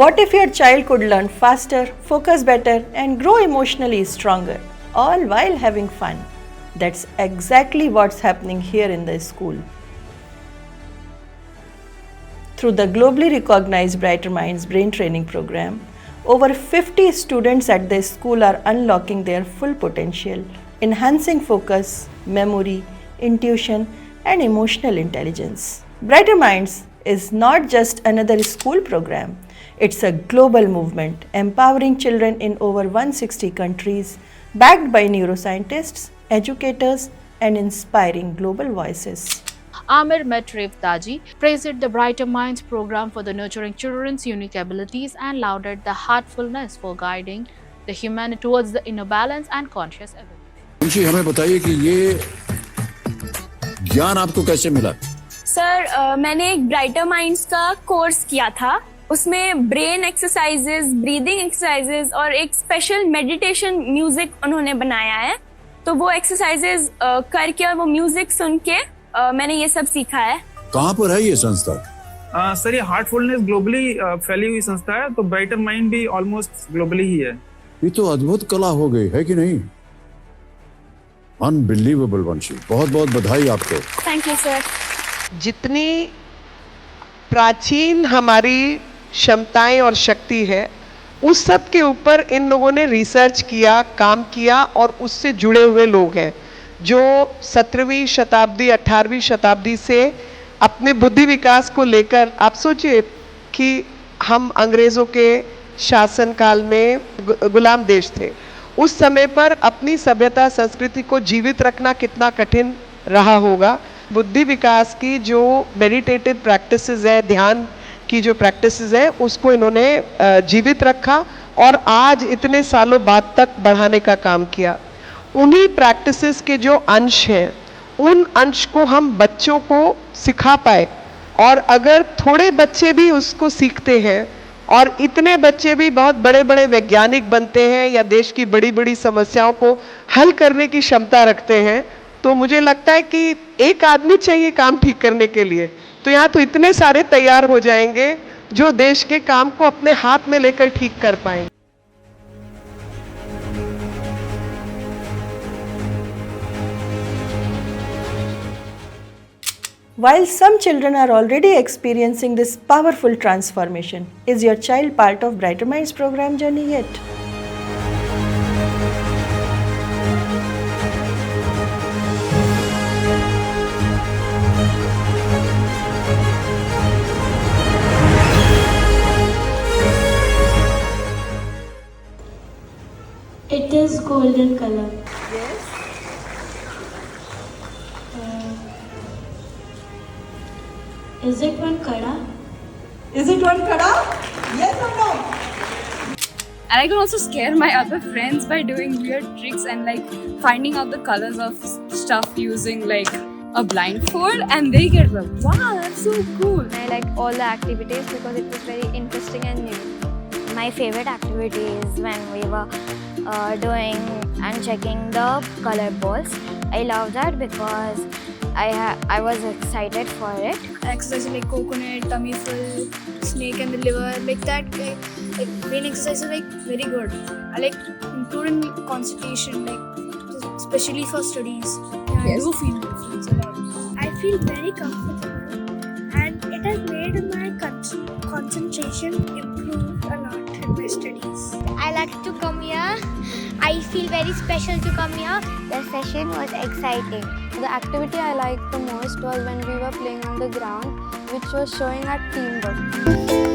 What if your child could learn faster, focus better, and grow emotionally stronger, all while having fun? That's exactly what's happening here in the school. Through the globally recognized Brighter Minds Brain Training Program, over 50 students at the school are unlocking their full potential, enhancing focus, memory, intuition, and emotional intelligence. Brighter Minds is not just another school program, it's a global movement empowering children in over 160 countries, backed by neuroscientists, educators, and inspiring global voices. Amir Metrif Taji praised the Brighter Minds program for the nurturing children's unique abilities and lauded the heartfulness for guiding the humanity towards the inner balance and conscious ability. Munshi हमें बताइए कि ये ज्ञान आपको कैसे मिला? Sir मैंने एक ब्राइटर माइंड्स का कोर्स किया था। उसमें ब्रेन एक्सरसाइजेस, ब्रीदिंग एक्सरसाइजेस और एक स्पेशल मेडिटेशन म्यूजिक उन्होंने बनाया है। तो वो एक्सरसाइजेस करके और वो म्यूजिक सुन के मैंने ये सब सीखा है। कहाँ पर है ये संस्था? सर ये हार्टफुलनेस ग्लोबली फैली हुई संस्था है, तो ब्राइटर माइंड भी ऑलमोस्ट ग्लोबली ही है। ये तो अद्भुत कला हो गई है कि नहीं? अनबिलीवेबल वंशी, बहुत बहुत बधाई आपको। Thank you sir. जितनी प्राचीन हमारी क्षमताएं और शक्ति है, उस सब के ऊपर इन लोगों ने रिसर्च किया, काम किया और उससे जुड़े हुए लोग हैं जो 17वीं शताब्दी 18वीं शताब्दी से अपने बुद्धि विकास को लेकर, आप सोचिए कि हम अंग्रेज़ों के शासन काल में गुलाम देश थे। उस समय पर अपनी सभ्यता संस्कृति को जीवित रखना कितना कठिन रहा होगा। बुद्धि विकास की जो मेडिटेटिव प्रैक्टिसेस है, ध्यान की जो प्रैक्टिसेस है, उसको इन्होंने जीवित रखा और आज इतने सालों बाद तक बढ़ाने का काम किया। उन्हीं प्रैक्टिसेस के जो अंश हैं, उन अंश को हम बच्चों को सिखा पाए, और अगर थोड़े बच्चे भी उसको सीखते हैं और इतने बच्चे भी बहुत बड़े बड़े वैज्ञानिक बनते हैं या देश की बड़ी बड़ी समस्याओं को हल करने की क्षमता रखते हैं, तो मुझे लगता है कि एक आदमी चाहिए काम ठीक करने के लिए, तो यहाँ तो इतने सारे तैयार हो जाएंगे जो देश के काम को अपने हाथ में लेकर ठीक कर पाएंगे। While some children are already experiencing this powerful transformation, is your child part of Brighter Minds program journey yet? It is golden color. Yes. Is it one kada? Is it one kada? Yes or no? And I can also scare my other friends by doing weird tricks and like finding out the colors of stuff using like a blindfold, and they get like, wow, that's so cool. I liked all the activities because it was very interesting and new. My favorite activity is when we were doing and checking the color balls. I love that because I was excited for it. Exercises like coconut, tummy full, snake and the liver, like that. Like brain exercise is like very good. I like improving concentration, like especially for studies. Yeah, Yes. I do feel difference a lot. I feel very comfortable and it has made my concentration improve a lot in my studies. I like to come here. I feel very special to come here. The session was exciting. The activity I liked the most was when we were playing on the ground, which was showing our teamwork.